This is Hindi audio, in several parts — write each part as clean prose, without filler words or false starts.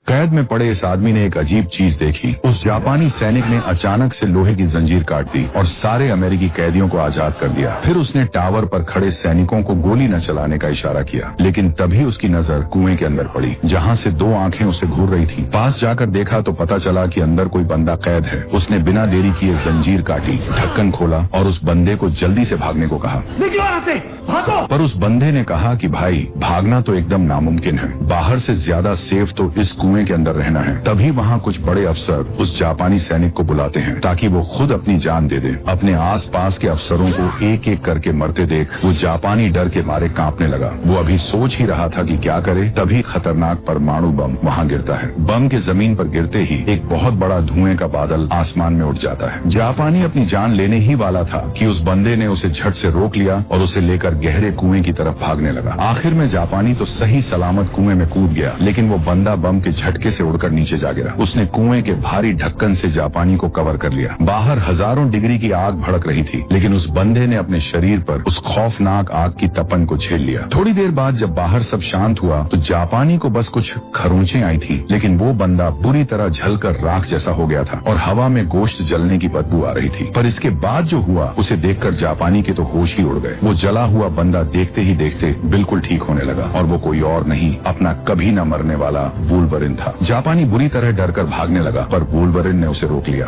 कैद में पड़े इस आदमी ने एक अजीब चीज देखी। उस जापानी सैनिक ने अचानक से लोहे की जंजीर काट दी और सारे अमेरिकी कैदियों को आजाद कर दिया। फिर उसने टावर पर खड़े सैनिकों को गोली न चलाने का इशारा किया, लेकिन तभी उसकी नजर कुएं के अंदर पड़ी, जहाँ से दो आंखें उसे घूर रही थी। पास जाकर देखा तो पता चला कि अंदर कोई बंदा कैद है। उसने बिना देरी किए जंजीर काटी, ढक्कन खोला और उस बंदे को जल्दी से भागने को कहा। निकलो यहाँ से, भागो। पर उस बंदे ने कहा कि भाई, भागना तो एकदम नामुमकिन है। बाहर से ज्यादा सेफ तो इस कुएं के अंदर रहना है। तभी वहाँ कुछ बड़े अफसर उस जापानी सैनिक को बुलाते हैं ताकि वो खुद अपनी जान दे दे। अपने आसपास के अफसरों को एक एक करके मरते देख वो जापानी डर के मारे कांपने लगा। वो अभी सोच ही रहा था कि क्या करे, तभी खतरनाक परमाणु बम वहाँ गिरता है। बम के जमीन पर गिरते ही एक बहुत बड़ा धुएं का बादल आसमान में उठ जाता है। जापानी अपनी जान लेने ही वाला था कि उस बंदे ने उसे झट से रोक लिया और उसे लेकर गहरे कुएं की तरफ भागने लगा। आखिर में जापानी तो सही सलामत कुएं में कूद गया, लेकिन वो बंदा बम के झटके से उड़कर नीचे जा गिरा। उसने कुएं के भारी ढक्कन से जापानी को कवर कर लिया। बाहर हजारों डिग्री की आग भड़क रही थी, लेकिन उस बंदे ने अपने शरीर पर उस खौफनाक आग की तपन को झेल लिया। थोड़ी देर बाद जब बाहर सब शांत हुआ तो जापानी को बस कुछ खरोंचें आई थी, लेकिन वो बंदा बुरी तरह जलकर राख जैसा हो गया था और हवा में गोश्त जलने की बदबू आ रही थी। पर इसके बाद जो हुआ उसे देखकर जापानी के तो होश ही उड़ गए। वो जला हुआ बंदा देखते ही देखते बिल्कुल ठीक होने लगा और वो कोई और नहीं, अपना कभी न मरने वाला वुल्वरिन था। जापानी बुरी तरह डरकर भागने लगा, पर वुल्वरिन ने उसे रोक लिया।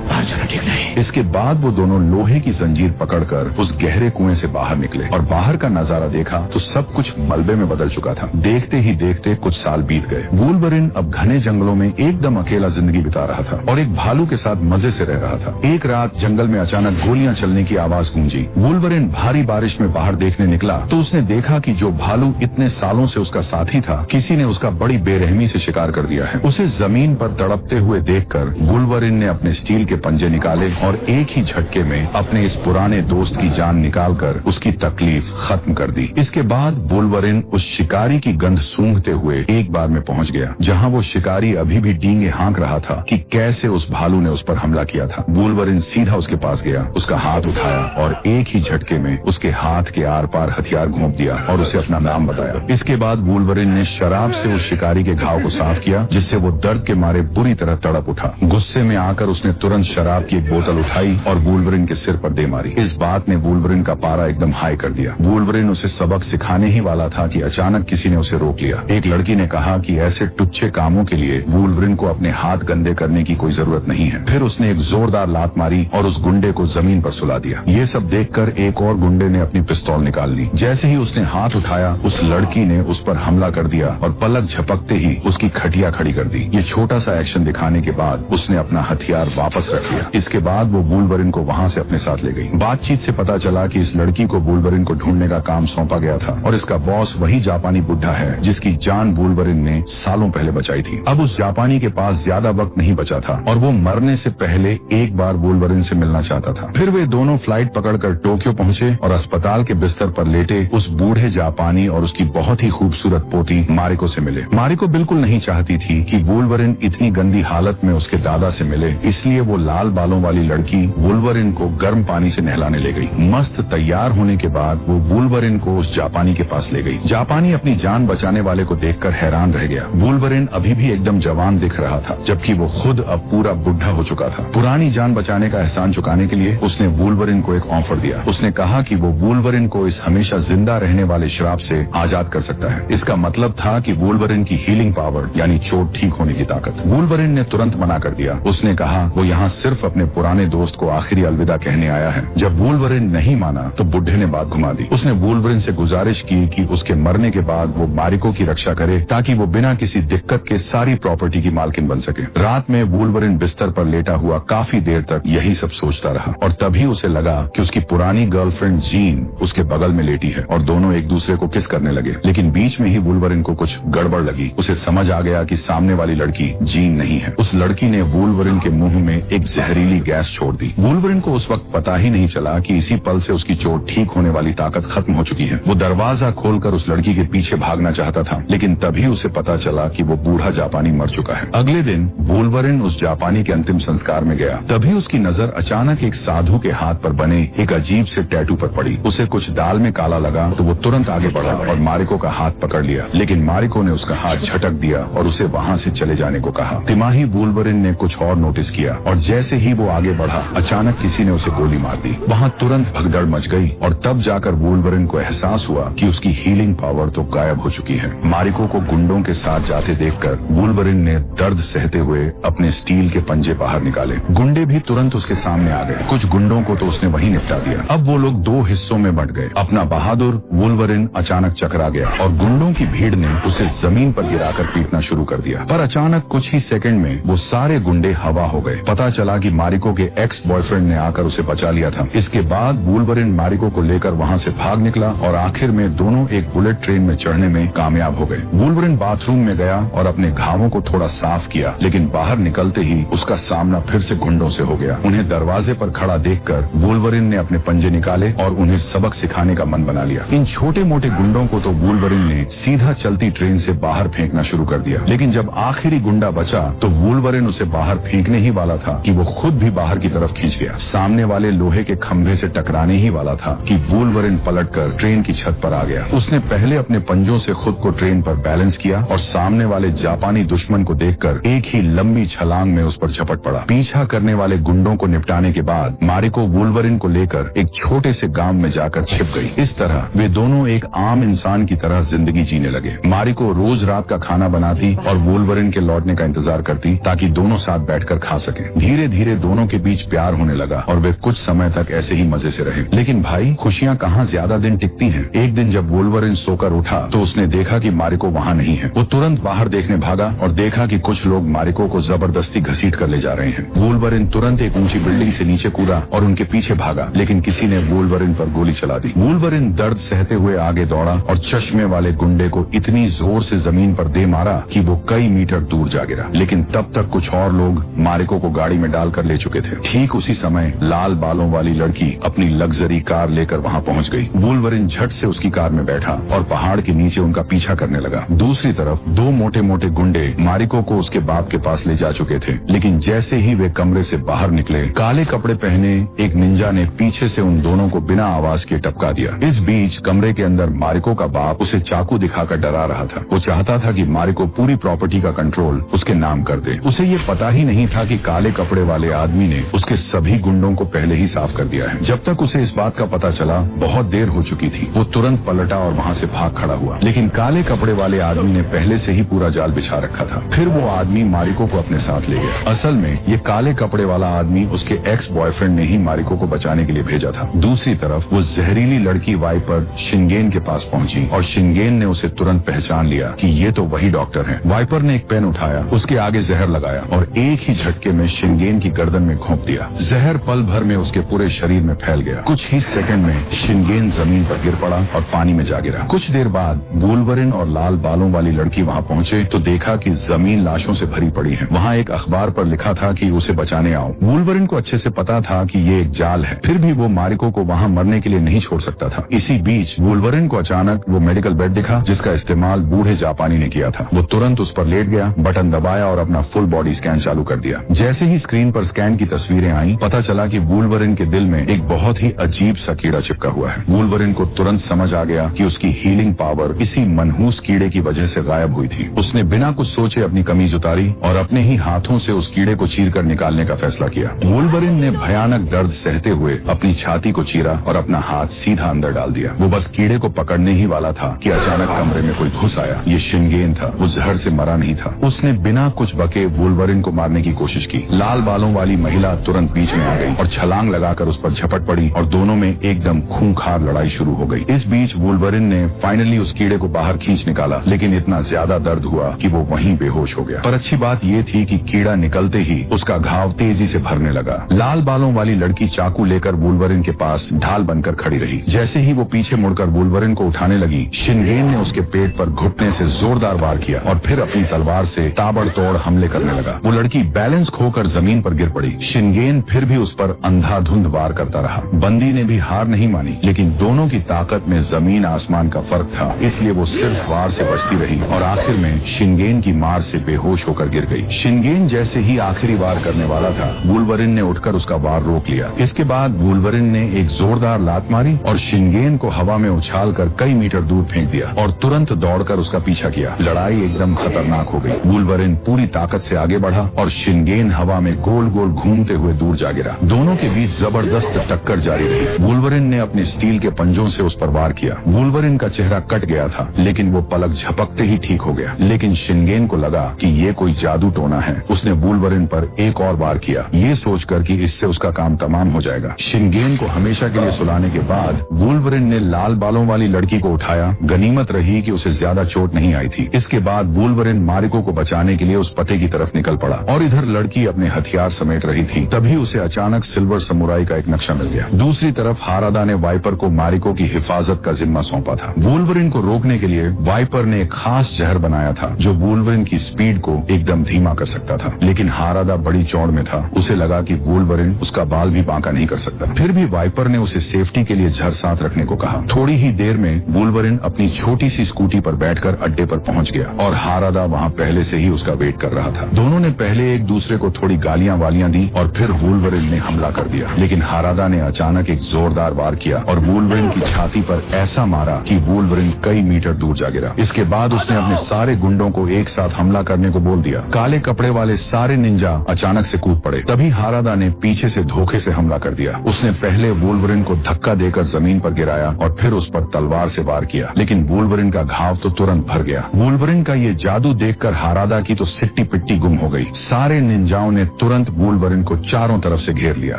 बाहर जाना ठीक नहीं। इसके बाद वो दोनों लोहे की जंजीर पकड़कर उस गहरे कुएं से बाहर निकले और बाहर का नजारा देखा तो सब कुछ मलबे में बदल चुका था। देखते ही देखते कुछ साल बीत गए। वुल्वरिन अब घने जंगलों में एकदम अकेला जिंदगी बिता रहा था और एक भालू के साथ मजे से रह रहा था। एक रात जंगल में अचानक गोलियां चलने की आवाज गूंजी। वुल्वरिन भारी बारिश में बाहर देखने निकला तो उसने देखा कि जो भालू इतने सालों से उसका साथी था, किसी ने उसका बड़ी बेरहमी से शिकार कर दिया है। उसे जमीन पर तड़पते हुए देखकर वुल्वरिन ने अपने स्टील के पंजे निकाले और एक ही झटके में अपने इस पुराने दोस्त की जान निकालकर उसकी तकलीफ खत्म कर दी। इसके बाद वुल्वरिन उस शिकारी की गंध सूंघते हुए एक बार में पहुंच गया, जहां वो शिकारी अभी भी डींगे हाँक रहा था कि कैसे उस भालू ने उस पर हमला किया था। वुल्वरिन सीधा उसके पास गया, उसका हाथ उठाया और एक ही झटके में उसके हाथ के आर पार हथियार घोंप दिया और उसे अपना नाम बताया। इसके बाद वुल्वरिन ने शराब से उस शिकारी के घाव को साफ किया, जिससे वो दर्द के मारे बुरी तरह तड़प उठा। गुस्से में आकर उसने तुरंत शराब की एक बोतल उठाई और वुल्वरिन के सिर पर दे मारी। इस बात ने वुल्वरिन का पारा एकदम हाई कर दिया। वुल्वरिन उसे सबक सिखाने ही वाला था कि अचानक किसी ने उसे रोक लिया। एक लड़की ने कहा कि ऐसे टुच्चे कामों के लिए वुल्वरिन को अपने हाथ गंदे करने की कोई जरूरत नहीं है। फिर उसने एक जोरदार लात मारी और उस गुंडे को जमीन पर सुला दिया। ये सब देखकर एक और गुंडे ने अपनी पिस्तौल निकाल ली। जैसे ही उसने हाथ उठाया, उस लड़की ने उस पर हमला कर दिया और पलक झपकते ही उसकी खटिया खड़ी कर दी। ये छोटा सा एक्शन दिखाने के बाद उसने अपना हथियार वापस रख लिया। इसके बाद वो वुल्वरिन को वहां से अपने साथ ले गई। बातचीत से पता चला कि इस लड़की को वुल्वरिन को ढूंढने का काम सौंपा गया था और इसका बॉस वही जापानी बुढ़ा है जिसकी जान वुल्वरिन ने सालों पहले बचाई थी। अब उस जापानी के पास ज्यादा वक्त नहीं बचा था और वो मरने से पहले एक बार वुल्वरिन से मिलना चाहता था। फिर वे दोनों फ्लाइट पकड़कर टोक्यो पहुंचे और अस्पताल के बिस्तर पर लेटे उस बूढ़े जापानी और उसकी बहुत ही खूबसूरत पोती मारिको से मिले। मारिको बिल्कुल नहीं चाहती थी कि वुल्वरिन इतनी गंदी हालत में उसके दादा से मिले, इसलिए वो लाल बालों वाली लड़की वुल्वरिन को गर्म पानी से नहलाने ले गई। मस्त तैयार होने के बाद वो वुल्वरिन को उस जापानी के पास ले गई। जापानी अपनी जान बचाने वाले को देखकर हैरान रह गया। वुल्वरिन अभी भी एकदम जवान दिख रहा था, जबकि वो खुद अब पूरा बुढ़ा हो चुका था। पुरानी जान बचाने का एहसान चुकाने के लिए उसने वुल्वरिन को एक ऑफर दिया। उसने कहा कि वो वुल्वरिन को इस हमेशा जिंदा रहने वाले श्राप से आजाद कर सकता है। इसका मतलब था कि वुल्वरिन की हीलिंग पावर, यानी चोट ठीक होने की ताकत। वुल्वरिन ने तुरंत मना कर दिया। उसने कहा वो यहाँ सिर्फ अपने पुराने दोस्त को आखिरी अलविदा कहने आया है। जब वुल्वरिन नहीं माना तो बुढ़े ने बात घुमा दी। उसने वुल्वरिन से गुजारिश की कि उसके मरने के बाद वो मारिको की रक्षा करे ताकि वो बिना किसी दिक्कत के सारी प्रॉपर्टी की मालकिन बन सके। रात में वुल्वरिन बिस्तर पर लेटा हुआ काफी देर तक यही सब सोचता रहा और तभी उसे लगा कि उसकी पुरानी गर्लफ्रेंड जीन उसके बगल में लेटी है और दोनों एक दूसरे को किस करने लगे। लेकिन बीच में ही वुल्वरिन को कुछ गड़बड़ लगी। उसे समझ आ गया कि सामने वाली लड़की जीन नहीं है। उस लड़की ने वुल्वरिन के मुंह में एक जहरीली गैस छोड़ दी। वुल्वरिन को उस वक्त पता ही नहीं चला कि इसी पल से उसकी चोट ठीक होने वाली ताकत खत्म हो चुकी है। वो दरवाजा खोलकर उस लड़की के पीछे भागना चाहता था, लेकिन तभी उसे पता चला कि वो बूढ़ा जापानी मर चुका है। अगले दिन वुल्वरिन उस जापानी के अंतिम संस्कार में गया। तभी उसकी नजर अचानक एक साधु के हाथ पर बने एक अजीब से टैटू पर पड़ी। उसे कुछ दाल में काला लगा तो वो तुरंत आगे बढ़ा और मारिको का हाथ पकड़ लिया, लेकिन मारिको ने उसका हाथ झटक दिया दिया और उसे वहाँ से चले जाने को कहा। तिमाही वुल्वरिन ने कुछ और नोटिस किया और जैसे ही वो आगे बढ़ा अचानक किसी ने उसे गोली मार दी। वहाँ तुरंत भगदड़ मच गई और तब जाकर वुल्वरिन को एहसास हुआ कि उसकी हीलिंग पावर तो गायब हो चुकी है। मारिको को गुंडों के साथ जाते देखकर वुल्वरिन ने दर्द सहते हुए अपने स्टील के पंजे बाहर निकाले। गुंडे भी तुरंत उसके सामने आ गए। कुछ गुंडों को तो उसने वहीं निपटा दिया। अब वो लोग दो हिस्सों में बंट गए। अपना बहादुर वुल्वरिन अचानक चकरा गया और गुंडों की भीड़ ने उसे जमीन पर गिराकर पीटना शुरू कर दिया। पर अचानक कुछ ही सेकंड में वो सारे गुंडे हवा हो गए। पता चला कि मारिको के एक्स बॉयफ्रेंड ने आकर उसे बचा लिया था। इसके बाद वुल्वरिन मारिको को लेकर वहाँ से भाग निकला और आखिर में दोनों एक बुलेट ट्रेन में चढ़ने में कामयाब हो गए। वुल्वरिन बाथरूम में गया और अपने घावों को थोड़ा साफ किया, लेकिन बाहर निकलते ही उसका सामना फिर से गुंडों से हो गया। उन्हें दरवाजे पर खड़ा देखकर वुल्वरिन ने अपने पंजे निकाले और उन्हें सबक सिखाने का मन बना लिया। इन छोटे मोटे गुंडों को तो वुल्वरिन ने सीधा चलती ट्रेन से बाहर फेंकना शुरू कर दिया। लेकिन जब आखिरी गुंडा बचा तो वुल्वरिन उसे बाहर फेंकने ही वाला था कि वो खुद भी बाहर की तरफ खींच गया। सामने वाले लोहे के खंभे से टकराने ही वाला था कि वुल्वरिन पलटकर ट्रेन की छत पर आ गया। उसने पहले अपने पंजों से खुद को ट्रेन पर बैलेंस किया और सामने वाले जापानी दुश्मन को देखकर एक ही लंबी छलांग में उस पर झपट पड़ा। पीछा करने वाले गुंडों को निपटाने के बाद मारिको वुल्वरिन को लेकर एक छोटे से गांव में जाकर छिप गई। इस तरह वे दोनों एक आम इंसान की तरह जिंदगी जीने लगे। मारिको रोज रात का खाना बनाती और वुल्वरिन के लौटने का इंतजार करती ताकि दोनों साथ बैठकर खा सकें। धीरे धीरे दोनों के बीच प्यार होने लगा और वे कुछ समय तक ऐसे ही मजे से रहे। लेकिन भाई, खुशियां कहाँ ज्यादा दिन टिकती हैं। एक दिन जब वुल्वरिन सोकर उठा तो उसने देखा कि मारिको वहाँ नहीं है। वो तुरंत बाहर देखने भागा और देखा कि कुछ लोग मारिको को जबरदस्ती घसीट कर ले जा रहे हैं। वुल्वरिन तुरंत एक ऊंची बिल्डिंग से नीचे कूदा और उनके पीछे भागा, लेकिन किसी ने वुल्वरिन पर गोली चला दी। वुल्वरिन दर्द सहते हुए आगे दौड़ा और चश्मे वाले गुंडे को इतनी जोर से जमीन पर दे मारा कि वो कई मीटर दूर जा गिरा। लेकिन तब तक कुछ और लोग मारिको को गाड़ी में डालकर ले चुके थे। ठीक उसी समय लाल बालों वाली लड़की अपनी लग्जरी कार लेकर वहाँ पहुँच गई। वुल्वरिन झट से उसकी कार में बैठा और पहाड़ के नीचे उनका पीछा करने लगा। दूसरी तरफ दो मोटे मोटे गुंडे मारिको को उसके बाप के पास ले जा चुके थे। लेकिन जैसे ही वे कमरे से बाहर निकले, काले कपड़े पहने एक निंजा ने पीछे से उन दोनों को बिना आवाज के टपका दिया। इस बीच कमरे के अंदर मारिको का बाप उसे चाकू दिखाकर डरा रहा था। वो चाहता था कि मारिको पूरी प्रॉपर्टी का कंट्रोल उसके नाम कर दे। उसे ये पता ही नहीं था कि काले कपड़े वाले आदमी ने उसके सभी गुंडों को पहले ही साफ कर दिया है। जब तक उसे इस बात का पता चला बहुत देर हो चुकी थी। वो तुरंत पलटा और वहाँ से भाग खड़ा हुआ। लेकिन काले कपड़े वाले आदमी ने पहले से ही पूरा जाल बिछा रखा था। फिर वो आदमी मारिको को अपने साथ ले गया। असल में ये काले कपड़े वाला आदमी उसके एक्स बॉयफ्रेंड ने ही मारिको को बचाने के लिए भेजा था। दूसरी तरफ वो जहरीली लड़की वाइपर शिनगेन के पास पहुंची और शिनगेन ने उसे तुरंत पहचान लिया कि ये तो वही डॉक्टर है। वाइपर ने एक पेन उठाया, उसके आगे जहर लगाया और एक ही झटके में शिनगेन की गर्दन में घोंप दिया। जहर पल भर में उसके पूरे शरीर में फैल गया। कुछ ही सेकंड में शिनगेन जमीन पर गिर पड़ा और पानी में जा गिरा। कुछ देर बाद वुल्वरिन और लाल बालों वाली लड़की वहाँ पहुंचे तो देखा कि जमीन लाशों से भरी पड़ी है। वहाँ एक अखबार पर लिखा था कि उसे बचाने आओ। वुल्वरिन को अच्छे से पता था कि ये एक जाल है, फिर भी वो मारिको को वहाँ मरने के लिए नहीं छोड़ सकता था। इसी बीच वुल्वरिन को अचानक वो मेडिकल बेड दिखा जिसका इस्तेमाल बूढ़े जापानी ने किया था। वो तुरंत उस पर लेट गया, बटन दबाया और अपना फुल बॉडी स्कैन चालू कर दिया। जैसे ही स्क्रीन पर स्कैन की तस्वीरें आईं, पता चला कि वुल्वरिन के दिल में एक बहुत ही अजीब सा कीड़ा चिपका हुआ है। वुल्वरिन को तुरंत समझ आ गया कि उसकी हीलिंग पावर इसी मनहूस कीड़े की वजह से गायब हुई थी। उसने बिना कुछ सोचे अपनी कमीज उतारी और अपने ही हाथों से उस कीड़े को चीरकर निकालने का फैसला किया। वुल्वरिन ने भयानक दर्द सहते हुए अपनी छाती को चीरा और अपना हाथ सीधा अंदर डाल दिया। वो बस कीड़े को पकड़ने ही वाला था कि अचानक कमरे में कोई घुस आया। ये शिनगेन था। वो जहर से मरा नहीं था। उसने बिना कुछ बके वुल्वरिन को मारने की कोशिश की। लाल बालों वाली महिला तुरंत बीच में आ गई और छलांग लगाकर उस पर झपट पड़ी और दोनों में एकदम खूंखार लड़ाई शुरू हो गई। इस बीच वुल्वरिन ने फाइनली उस कीड़े को बाहर खींच निकाला, लेकिन इतना ज्यादा दर्द हुआ कि वो वहीं बेहोश हो गया। पर अच्छी बात ये थी कि कीड़ा निकलते ही उसका घाव तेजी से भरने लगा। लाल बालों वाली लड़की चाकू लेकर वुल्वरिन के पास ढाल बनकर खड़ी रही। जैसे ही वो पीछे मुड़कर वुल्वरिन को उठाने लगी, शिनगेन ने उसके पेट पर घुटने से जोरदार वार किया और फिर अपनी तलवार से ताबड़तोड़ हमले करने लगा। वो लड़की बैलेंस खोकर जमीन पर गिर पड़ी। शिनगेन फिर भी उस पर अंधाधुंध वार करता रहा। बंदी ने भी हार नहीं मानी, लेकिन दोनों की ताकत में जमीन आसमान का फर्क था, इसलिए वो सिर्फ वार से बचती रही और आखिर में शिनगेन की मार से बेहोश होकर गिर गई। शिनगेन जैसे ही आखिरी वार करने वाला था, वुल्वरिन ने उठकर उसका वार रोक लिया। इसके बाद वुल्वरिन ने एक जोरदार लात मारी और शिनगेन को हवा में उछालकर कई मीटर दूर फेंक दिया और तुरंत दौड़कर उसका पीछा किया। लड़ाई एकदम खतरनाक हो गई। वुल्वरिन पूरी ताकत से आगे बढ़ा और शिनगेन हवा में गोल गोल घूमते हुए दूर जा गिरा। दोनों के बीच जबरदस्त टक्कर जारी रही। वुल्वरिन ने अपने स्टील के पंजों से उस पर वार किया। वुल्वरिन का चेहरा कट गया था, लेकिन वो पलक झपकते ही ठीक हो गया। लेकिन शिनगेन को लगा कि ये कोई जादू टोना है। उसने वुल्वरिन पर एक और वार किया, ये सोचकर कि इससे उसका काम तमाम हो जाएगा। शिनगेन को हमेशा के लिए सुलाने के बाद वुल्वरिन ने लाल बालों वाली लड़की को उठाया। गनीमत रही कि उसे ज्यादा चोट नहीं आई थी। इसके बाद वुल्वरिन मारिको को बचाने के लिए उस पते की तरफ निकल पड़ा और इधर लड़की अपने हथियार समेट रही थी। तभी उसे अचानक सिल्वर समुराई का एक नक्शा मिल गया। दूसरी तरफ हारादा ने वाइपर को मारिको की हिफाजत का जिम्मा सौंपा था। वुल्वरिन को रोकने के लिए वाइपर ने एक खास जहर बनाया था जो वुल्वरिन की स्पीड को एकदम धीमा कर सकता था। लेकिन हारादा बड़ी चौड़ में था। उसे लगा कि वुल्वरिन उसका बाल भी बांका नहीं कर सकता। फिर भी वाइपर ने उसे सेफ्टी के लिए झर साथ रखने को कहा। थोड़ी ही देर में वुल्वरिन अपनी छोटी सी स्कूटी पर बैठकर अड्डे पर पहुंच गया और हारादा वहां पहले से ही उसका वेट कर रहा था। दोनों ने पहले एक दूसरे को थोड़ी गालियां वालियां दी और फिर वुल्वरिन ने हमला कर दिया। लेकिन हारादा ने अचानक एक जोरदार वार किया और वुल्वरिन की छाती पर ऐसा मारा कि वुल्वरिन कई मीटर दूर जा गिरा। इसके बाद उसने अपने सारे गुंडों को एक साथ हमला करने को बोल दिया। काले कपड़े वाले सारे निंजा अचानक से कूद पड़े। तभी हारादा ने पीछे से धोखे से हमला कर दिया। उसने पहले वुल्वरिन को धक्का देकर जमीन पर गिराया और फिर उस पर तलवार से वार किया। लेकिन वुल्वरिन का घाव तो तुरंत भर गया। वुल्वरिन का ये जादू देखकर हारादा की तो सिट्टी पिट्टी गुम हो गई। सारे निंजाओं ने तुरंत वुल्वरिन को चारों तरफ से घेर लिया।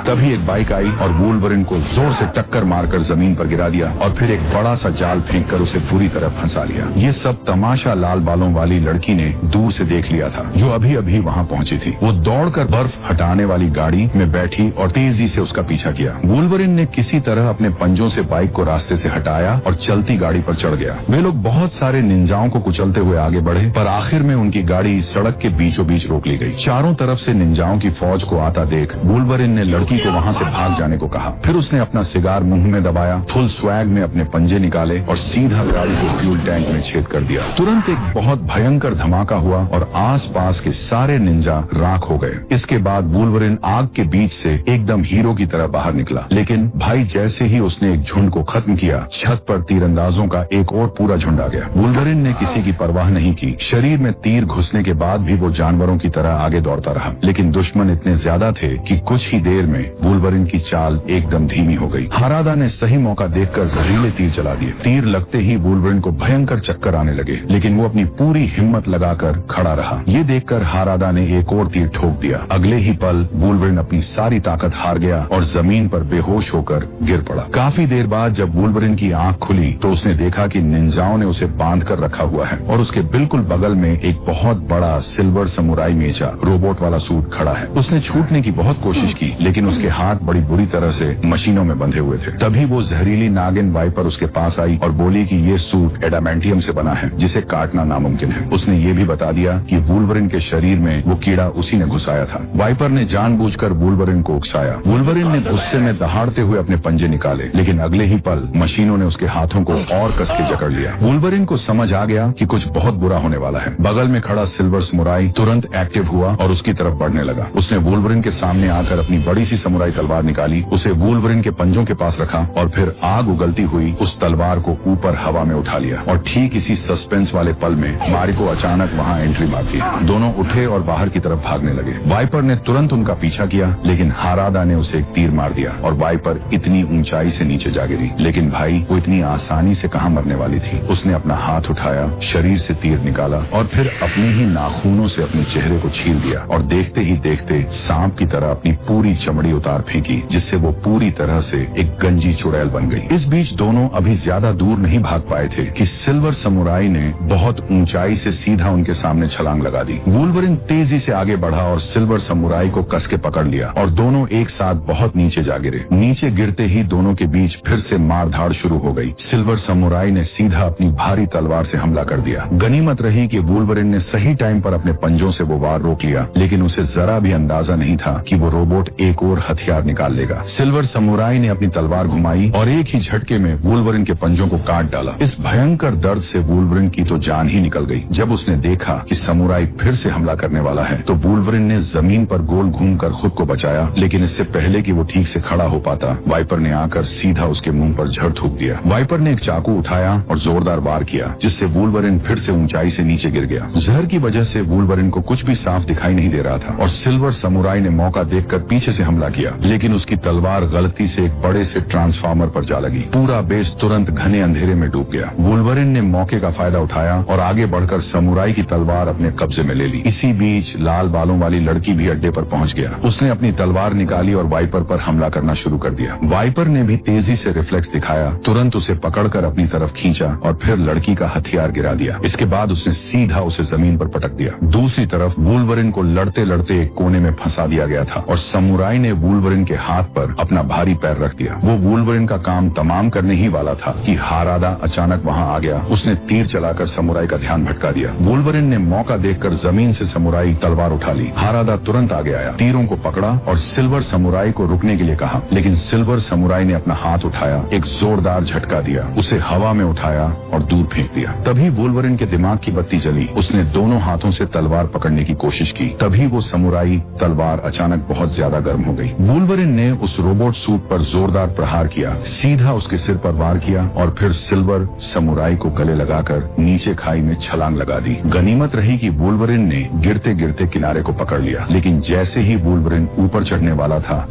तभी एक बाइक आई और वुल्वरिन को जोर से टक्कर मारकर जमीन पर गिरा दिया और फिर एक बड़ा सा जाल फेंककर उसे पूरी तरह फंसा लिया। ये सब तमाशा लाल बालों वाली लड़की ने दूर से देख लिया था, जो अभी अभी वहां पहुंची थी। वो दौड़कर बर्फ हटाने वाली गाड़ी में बैठी और तेजी से उसका पीछा किया। वुल्वरिन ने किसी तरह अपने पंजों से बाइक को रास्ते से हटाया और चलती गाड़ी पर चढ़ गया। वे लोग बहुत सारे निंजाओं को कुचलते हुए आगे बढ़े, पर आखिर में उनकी गाड़ी सड़क के बीचों बीच रोक ली गई। चारों तरफ से निंजाओं की फौज को आता देख वुल्वरिन ने लड़की को वहां से भाग जाने को कहा। फिर उसने अपना सिगार मुंह में दबाया, फुल स्वैग में अपने पंजे निकाले और सीधा गाड़ी को फ्यूल टैंक में छेद कर दिया। तुरंत एक बहुत भयंकर धमाका हुआ और आसपास के सारे निंजा राख हो गए। इसके बाद वुल्वरिन आग के बीच से एकदम हीरो की तरह बाहर निकला। लेकिन भाई जैसे ही उसने एक झुंड को खत्म किया, छत पर तीरंदाजों का एक और पूरा झुंड आ गया। वुल्वरिन ने किसी की परवाह नहीं की। शरीर में तीर घुसने के बाद भी वो जानवरों की तरह आगे दौड़ता रहा। लेकिन दुश्मन इतने ज्यादा थे कि कुछ ही देर में वुल्वरिन की चाल एकदम धीमी हो गई। हारादा ने सही मौका देखकर जहरीले तीर चला दिए। तीर लगते ही वुल्वरिन को भयंकर चक्कर आने लगे, लेकिन वो अपनी पूरी हिम्मत लगाकर खड़ा रहा। ये देखकर हारादा ने एक और तीर ठोक दिया। अगले ही पल वुल्वरिन अपनी सारी ताकत हार गया और जमीन पर बेहोश होकर गिर पड़ा। काफी देर बाद जब वुल्वरिन की आंख खुली तो उसने देखा कि निंजाओं ने उसे बांध कर रखा हुआ है और उसके बिल्कुल बगल में एक बहुत बड़ा सिल्वर समुराई मेचा रोबोट वाला सूट खड़ा है। उसने छूटने की बहुत कोशिश की, लेकिन उसके हाथ बड़ी बुरी तरह से मशीनों में बंधे हुए थे। तभी वो जहरीली नागिन वाइपर उसके पास आई और बोली कि ये सूट एडामेंटियम से बना है, जिसे काटना नामुमकिन है। उसने ये भी बता दिया कि वुल्वरिन के शरीर में वो कीड़ा उसी ने घुसाया था। वाइपर ने जानबूझकर वुल्वरिन को उकसाया। वुल्वरिन ने गुस्से में दहाड़ते हुए अपने पंजे निकाले, लेकिन अगले ही पल मशीनों ने उसके हाथों को और कस के जकड़ लिया। वुल्वरिन को समझ आ गया कि कुछ बहुत बुरा होने वाला है। बगल में खड़ा सिल्वर समुराई तुरंत एक्टिव हुआ और उसकी तरफ बढ़ने लगा। उसने वुल्वरिन के सामने आकर अपनी बड़ी सी समुराई तलवार निकाली, उसे वुल्वरिन के पंजों के पास रखा और फिर आग उगलती हुई उस तलवार को ऊपर हवा में उठा लिया। और ठीक इसी सस्पेंस वाले पल में मारिको अचानक वहां एंट्री मार दी। दोनों उठे और बाहर की तरफ भागने लगे। वाइपर ने तुरंत उनका पीछा किया, लेकिन हारादा ने उसे एक तीर मार दिया और वाइपर इतनी ऊंचाई से नीचे जा गिरी। लेकिन भाई वो इतनी आसानी से कहां मरने वाली थी। उसने अपना हाथ उठाया, शरीर से तीर निकाला और फिर अपने ही नाखूनों से अपने चेहरे को छील दिया और देखते ही देखते सांप की तरह अपनी पूरी चमड़ी उतार फेंकी, जिससे वो पूरी तरह से एक गंजी चुड़ैल बन गई। इस बीच दोनों अभी ज्यादा दूर नहीं भाग पाए थे कि सिल्वर समुराई ने बहुत ऊंचाई से सीधा उनके सामने छलांग लगा दी। वुल्वरिन तेजी से आगे बढ़ा और सिल्वर समुराई को कस के पकड़ लिया और दोनों एक साथ बहुत नीचे जा गिरे। नीचे गिरते ही दोनों के बीच फिर से मारधाड़ शुरू हो गई। सिल्वर समुराई ने सीधा अपनी भारी तलवार से हमला कर दिया। गनीमत रही कि वुल्वरिन ने सही टाइम पर अपने पंजों से वो वार रोक लिया, लेकिन उसे जरा भी अंदाजा नहीं था कि वो रोबोट एक और हथियार निकाल लेगा। सिल्वर समुराई ने अपनी तलवार घुमाई और एक ही झटके में वुल्वरिन के पंजों को काट डाला। इस भयंकर दर्द से वुल्वरिन की तो जान ही निकल गई। जब उसने देखा कि समुराई फिर से हमला करने वाला है तो वुल्वरिन ने जमीन पर गोल घूमकर खुद को बचाया, लेकिन इससे पहले कि वो ठीक से खड़ा हो पाता, वाइपर ने आकर सीधा उसके मुंह पर झड़ थूक दिया। वाइपर ने एक चाकू उठाया और जोरदार वार किया, जिससे वुल्वरिन फिर से ऊंचाई ऊंचाई से नीचे गिर गया। जहर की वजह से वुल्वरिन को कुछ भी साफ दिखाई नहीं दे रहा था और सिल्वर समुराई ने मौका देखकर पीछे से हमला किया, लेकिन उसकी तलवार गलती से एक बड़े से ट्रांसफार्मर पर जा लगी। पूरा बेस तुरंत घने अंधेरे में डूब गया। वुल्वरिन ने मौके का फायदा उठाया और आगे बढ़कर समुराई की तलवार अपने कब्जे में ले ली। इसी बीच लाल बालों वाली लड़की भी अड्डे पर पहुंच गया। उसने अपनी तलवार निकाली और वाइपर पर हमला करना शुरू कर दिया। वाइपर ने भी तेजी से रिफ्लेक्स दिखाया, तुरंत उसे पकड़कर अपनी तरफ खींचा और फिर लड़की का हथियार गिरा दिया। इसके बाद उसने सीधा उसे जमीन पर पटक दिया। दूसरी तरफ वुल्वरिन को लड़ते लड़ते एक कोने में फंसा दिया गया था और समुराई ने वुल्वरिन के हाथ पर अपना भारी पैर रख दिया। वो वुल्वरिन का काम तमाम करने ही वाला था कि हारादा अचानक वहां आ गया। उसने तीर चलाकर समुराई का ध्यान भटका दिया। वुल्वरिन ने मौका देखकर जमीन से समुराई तलवार उठा ली। हारादा तुरंत आगे आया, तीरों को पकड़ा और सिल्वर समुराई को रुकने के लिए कहा, लेकिन सिल्वर समुराई ने अपना हाथ उठाया, एक जोरदार झटका दिया, उसे हवा में उठाया और दूर फेंक दिया। तभी वुल्वरिन के दिमाग की बत्ती जली। उसने दोनों हाथों से तलवार पकड़ने की कोशिश की। तभी वो समुराई तलवार अचानक बहुत ज्यादा गर्म हो गई। वुल्वरिन ने उस रोबोट सूट पर जोरदार प्रहार किया, सीधा उसके सिर पर वार किया और फिर सिल्वर समुराई को गले लगाकर नीचे खाई में छलांग लगा दी। गनीमत रही कि वुल्वरिन ने गिरते गिरते किनारे को पकड़ लिया, लेकिन जैसे ही वुल्वरिन ऊपर चढ़ने वाला था,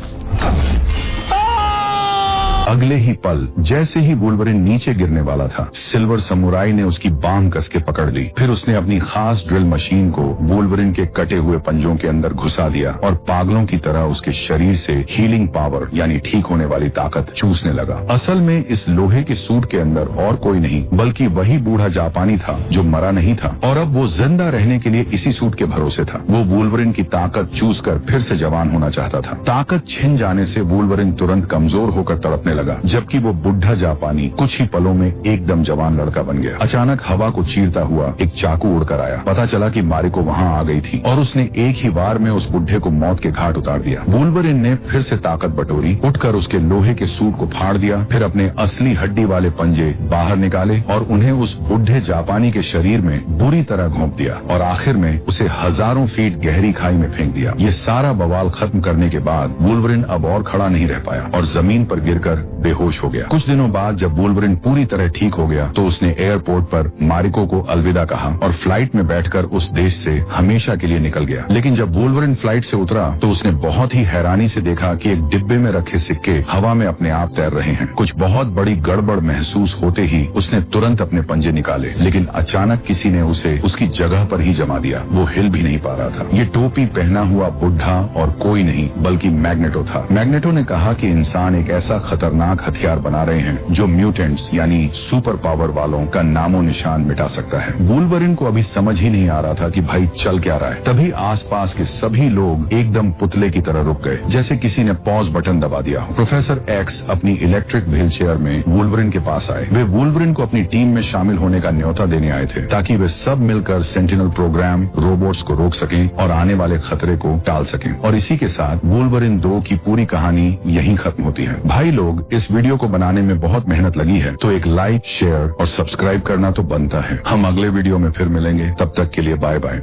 अगले ही पल जैसे ही वुल्वरिन नीचे गिरने वाला था, सिल्वर समुराई ने उसकी बांह कस के पकड़ ली। फिर उसने अपनी खास ड्रिल मशीन को वुल्वरिन के कटे हुए पंजों के अंदर घुसा दिया और पागलों की तरह उसके शरीर से हीलिंग पावर यानी ठीक होने वाली ताकत चूसने लगा। असल में इस लोहे के सूट के अंदर और कोई नहीं बल्कि वही बूढ़ा जापानी था जो मरा नहीं था और अब वो जिंदा रहने के लिए इसी सूट के भरोसे था। वो वुल्वरिन की ताकत चूस कर फिर से जवान होना चाहता था। ताकत छिन जाने से वुल्वरिन तुरंत कमजोर होकर तड़पने लगा, जबकि वो बुढ़ा जापानी कुछ ही पलों में एकदम जवान लड़का बन गया। अचानक हवा को चीरता हुआ एक चाकू उड़कर आया। पता चला कि मारिको वहां आ गई थी और उसने एक ही वार में उस बुढ़े को मौत के घाट उतार दिया। वुल्वरिन ने फिर से ताकत बटोरी, उठकर उसके लोहे के सूट को फाड़ दिया, फिर अपने असली हड्डी वाले पंजे बाहर निकाले और उन्हें उस बुढ़े जापानी के शरीर में बुरी तरह घोंप दिया और आखिर में उसे हजारों फीट गहरी खाई में फेंक दिया। ये सारा बवाल खत्म करने के बाद वुल्वरिन अब और खड़ा नहीं रह पाया और जमीन पर गिरकर बेहोश हो गया। कुछ दिनों बाद जब वुल्वरिन पूरी तरह ठीक हो गया तो उसने एयरपोर्ट पर मारिको को अलविदा कहा और फ्लाइट में बैठकर उस देश से हमेशा के लिए निकल गया। लेकिन जब वुल्वरिन फ्लाइट से उतरा तो उसने बहुत ही हैरानी से देखा कि एक डिब्बे में रखे सिक्के हवा में अपने आप तैर रहे हैं। कुछ बहुत बड़ी गड़बड़ महसूस होते ही उसने तुरंत अपने पंजे निकाले, लेकिन अचानक किसी ने उसे उसकी जगह पर ही जमा दिया। वो हिल भी नहीं पा रहा था। ये टोपी पहना हुआ बुढ़ा और कोई नहीं बल्कि मैग्नेटो था। मैग्नेटो ने कहा कि इंसान एक ऐसा खतरनाक हथियार बना रहे हैं जो म्यूटेंट्स यानी सुपर पावर वालों का नामो निशान मिटा सकता है। वुल्वरिन को अभी समझ ही नहीं आ रहा था कि भाई चल क्या रहा है। तभी आसपास के सभी लोग एकदम पुतले की तरह रुक गए, जैसे किसी ने पॉज बटन दबा दिया हो। प्रोफेसर एक्स अपनी इलेक्ट्रिक व्हील चेयर में वुल्वरिन के पास आए। वे वुल्वरिन को अपनी टीम में शामिल होने का न्योता देने आए थे ताकि वे सब मिलकर सेंटिनल प्रोग्राम रोबोट्स को रोक सकें और आने वाले खतरे को टाल सकें। और इसी के साथ वुल्वरिन 2 की पूरी कहानी यहीं खत्म होती है। भाई लोग, इस वीडियो को बनाने में बहुत मेहनत लगी है, तो एक लाइक, शेयर और सब्सक्राइब करना तो बनता है। हम अगले वीडियो में फिर मिलेंगे, तब तक के लिए बाय बाय।